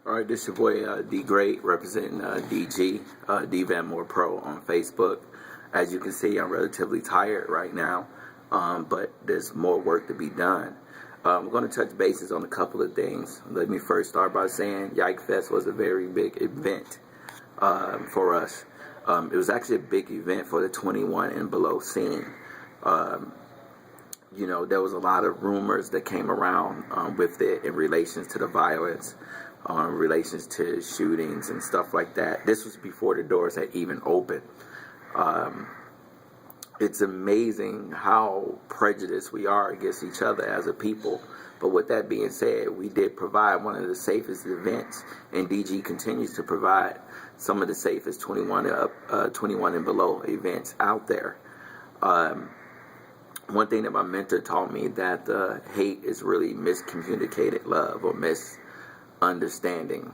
All right, this is your boy D Great representing DG, D Van More Pro on Facebook. As you can see, I'm relatively tired right now, but there's more work to be done. We're going to touch bases on a couple of things. Let me first start by saying Yike Fest was a very big event for us. It was actually a big event for the 21 and below scene. There was a lot of rumors that came around with it in relations to the violence, relations to shootings and stuff like that. This was before the doors had even opened. It's amazing how prejudiced we are against each other as a people. But with that being said, we did provide one of the safest events, and DG continues to provide some of the safest 21 and below events out there. One thing that my mentor taught me, that hate is really miscommunicated love or misunderstanding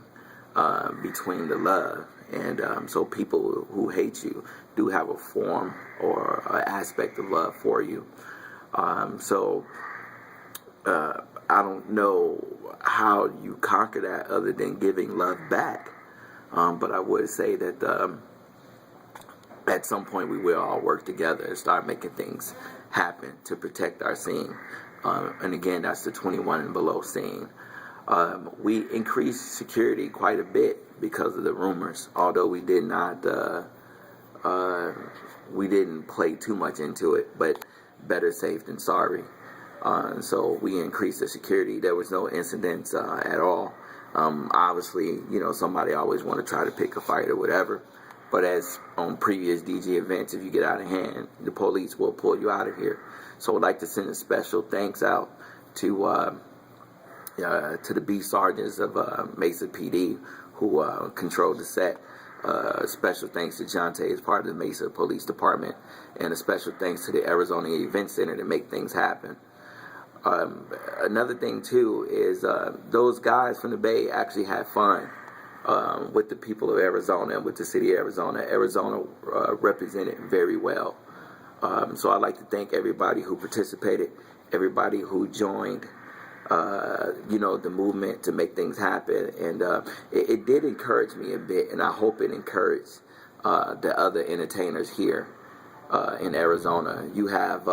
between the love. And so people who hate you do have a form or an aspect of love for you. I don't know how you conquer that other than giving love back. But I would say that at some point we will all work together and start making things happen to protect our scene. And again, that's the 21 and below scene. We increased security quite a bit because of the rumors, although we did not, we didn't play too much into it, but better safe than sorry. So we increased the security. There was no incidents at all. Obviously, somebody always want to try to pick a fight or whatever. But as on previous DG events, if you get out of hand, the police will pull you out of here. So I'd like to send a special thanks out to the B sergeants of Mesa PD who controlled the set. Special thanks to Jonte as part of the Mesa Police Department, and a special thanks to the Arizona Event Center to make things happen. Another thing too is those guys from the Bay actually had fun with the people of Arizona and with the city of Arizona. Arizona represented very well. So I'd like to thank everybody who participated, everybody who joined the movement to make things happen. And it did encourage me a bit, and I hope it encouraged the other entertainers here in Arizona. You have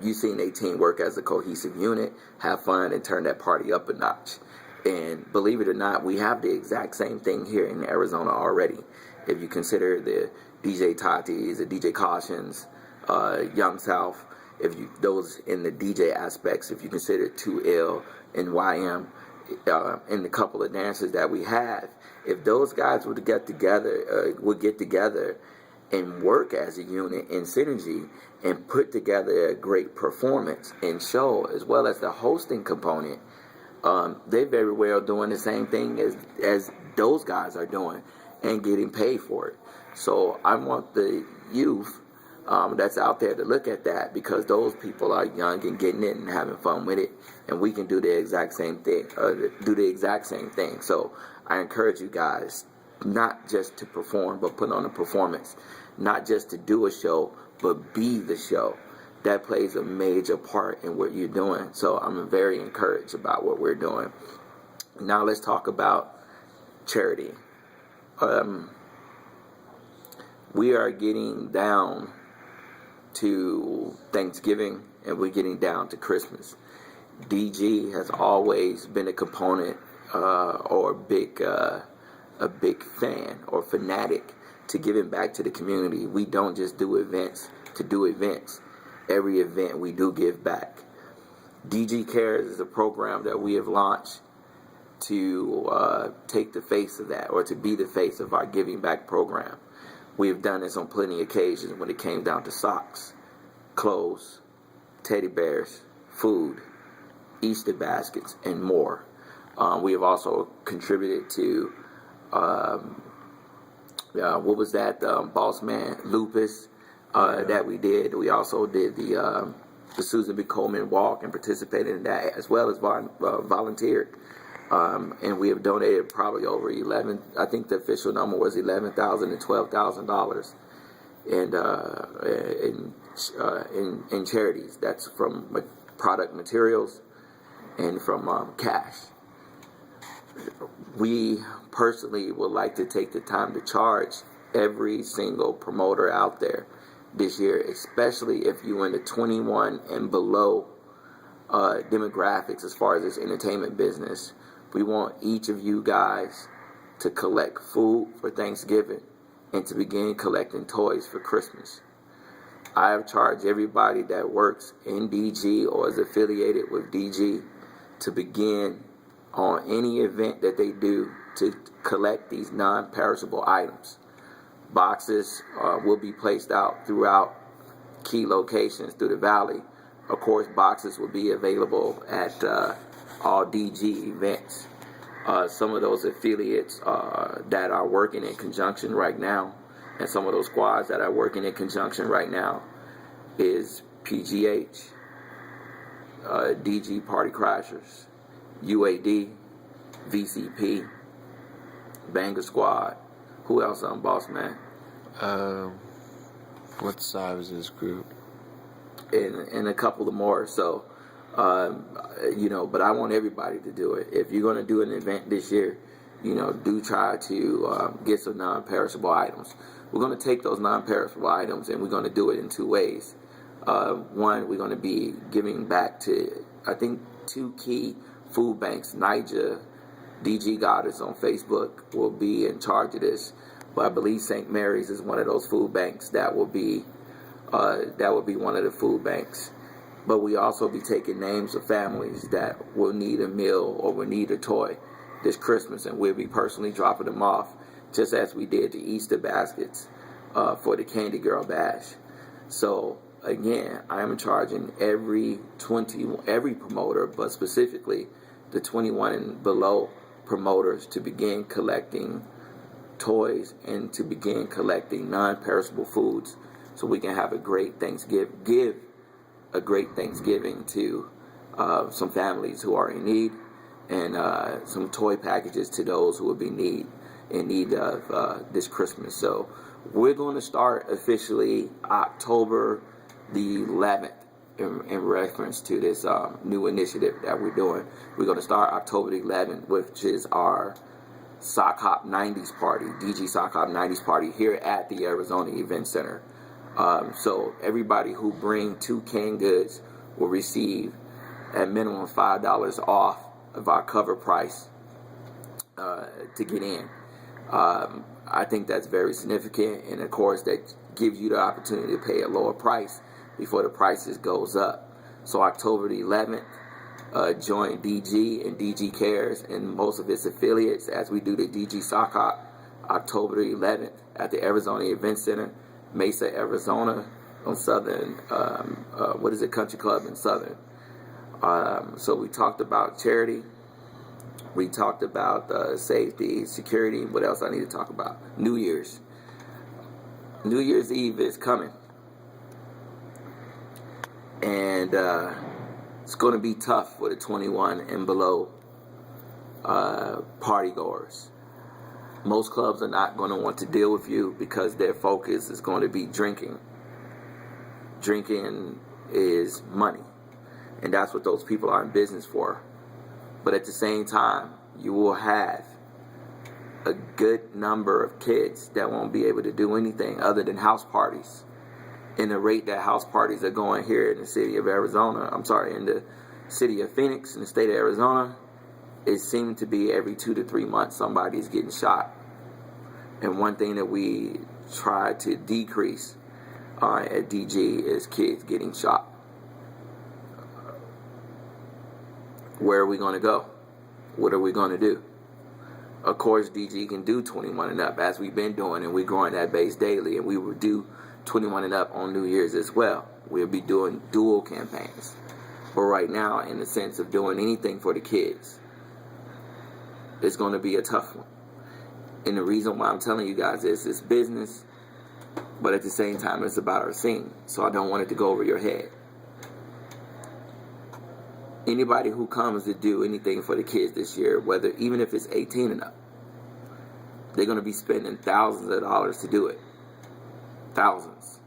you've seen 18 work as a cohesive unit, have fun, and turn that party up a notch. And believe it or not, we have the exact same thing here in Arizona already. If you consider the DJ Tatis, the DJ Cautions, Young South, those in the DJ aspects, if you consider 2L and YM, and the couple of dancers that we have, if those guys would get together and work as a unit in synergy and put together a great performance and show, as well as the hosting component, they're very well doing the same thing as those guys are doing and getting paid for it. So I want the youth that's out there to look at that, because those people are young and getting it and having fun with it, and we can do the exact same thing. So I encourage you guys not just to perform, but put on a performance, not just to do a show, but be the show. That plays a major part in what you're doing. So I'm very encouraged about what we're doing. Now let's talk about charity. We are getting down to Thanksgiving, and we're getting down to Christmas. DG has always been a component or a big fan or fanatic to giving back to the community. We don't just do events to do events. Every event we do give back. DG Cares is a program that we have launched to take the face of that, or to be the face of our giving back program. We have done this on plenty of occasions when it came down to socks, clothes, teddy bears, food, Easter baskets, and more. We have also contributed to what was that, Boss Man Lupus that we did. We also did the Susan B. Coleman Walk and participated in that, as well as volunteered. And we have donated probably over I think the official number was $11,000 to $12,000 in charities. That's from product materials and from cash. we personally would like to take the time to charge every single promoter out there this year, especially if you're in the 21 and below demographics as far as this entertainment business. We want each of you guys to collect food for Thanksgiving and to begin collecting toys for Christmas. I have charged everybody that works in DG or is affiliated with DG to begin on any event that they do to collect these non-perishable items. Boxes will be placed out throughout key locations through the valley. Of course, boxes will be available at all DG events. Some of those affiliates that are working in conjunction right now, and some of those squads that are working in conjunction right now, is PGH, DG Party Crashers, UAD, VCP, Banger Squad. Who else on Boss Man? What size is this group? And a couple of more. So, but I want everybody to do it. If you're going to do an event this year, do try to get some non-perishable items. We're going to take those non-perishable items and we're going to do it in two ways. One, we're going to be giving back to, I think, 2 key food banks. Niger, DG Goddess on Facebook will be in charge of this. But I believe St. Mary's is one of those food banks that will be one of the food banks. But we also be taking names of families that will need a meal or will need a toy this Christmas, and we'll be personally dropping them off, just as we did the Easter baskets for the Candy Girl Bash. So again, I am charging every promoter, but specifically the 21 and below promoters, to begin collecting toys and to begin collecting non-perishable foods, so we can have a great Thanksgiving. Give a great Thanksgiving to some families who are in need, and some toy packages to those who will be in need of this Christmas. So we're going to start officially October the 11th in reference to this new initiative that we're doing. We're going to start October the 11th, which is our Sock Hop 90s party, DG Sock Hop 90s party here at the Arizona Event Center. So everybody who bring 2 canned goods will receive at minimum $5 off of our cover price to get in. I think that's very significant, and of course that gives you the opportunity to pay a lower price before the prices goes up. So October the 11th, join DG and DG Cares and most of its affiliates as we do the DG Sock Hop October the 11th at the Arizona Event Center, Mesa, Arizona, on Southern, Country Club in Southern. So we talked about charity. We talked about safety, security. What else I need to talk about? New Year's. New Year's Eve is coming. And it's going to be tough for the 21 and below party goers. Most clubs are not going to want to deal with you because their focus is going to be drinking. Drinking is money, and that's what those people are in business for. But at the same time, you will have a good number of kids that won't be able to do anything other than house parties. In the rate that house parties are going here in the city of in the city of Phoenix, in the state of Arizona, it seems to be every 2 to 3 months somebody is getting shot. And one thing that we try to decrease at DG is kids getting shot. Where are we going to go? What are we going to do? Of course, DG can do 21 and up, as we've been doing, and we're growing that base daily, and we will do 21 and up on New Year's as well. We'll be doing dual campaigns. But right now, in the sense of doing anything for the kids, it's going to be a tough one. And the reason why I'm telling you guys this is business, but at the same time, it's about our scene. So I don't want it to go over your head. Anybody who comes to do anything for the kids this year, even if it's 18 and up, they're going to be spending thousands of dollars to do it. Thousands.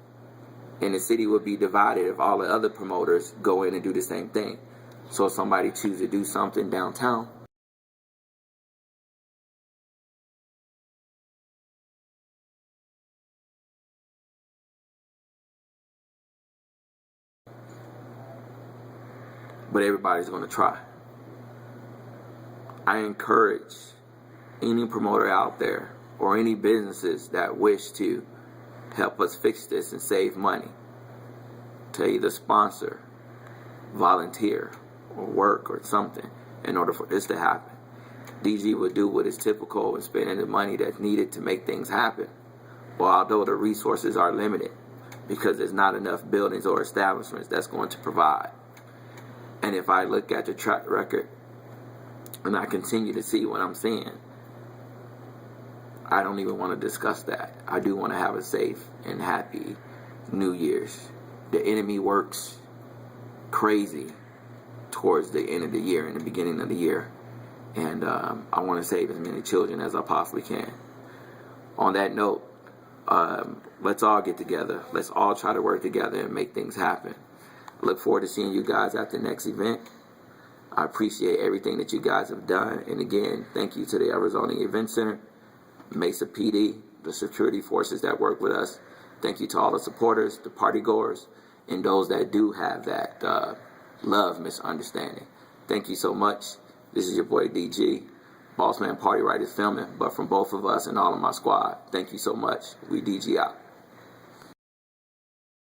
And the city will be divided if all the other promoters go in and do the same thing. So if somebody chooses to do something downtown, but everybody's going to try. I encourage any promoter out there or any businesses that wish to help us fix this and save money to either sponsor, volunteer, or work or something in order for this to happen. DG would do what is typical in spending the money that's needed to make things happen. Well, although the resources are limited because there's not enough buildings or establishments that's going to provide. And if I look at the track record and I continue to see what I'm seeing, I don't even want to discuss that. I do want to have a safe and happy New Year's. The enemy works crazy towards the end of the year and the beginning of the year. And I want to save as many children as I possibly can. On that note, let's all get together. Let's all try to work together and make things happen. I look forward to seeing you guys at the next event. I appreciate everything that you guys have done. And again, thank you to the Arizona Event Center, Mesa PD, the security forces that work with us. Thank you to all the supporters, the party goers, and those that do have that love misunderstanding. Thank you so much. This is your boy DG, Bossman Party Writers Filming, but from both of us and all of my squad, thank you so much. We DG out.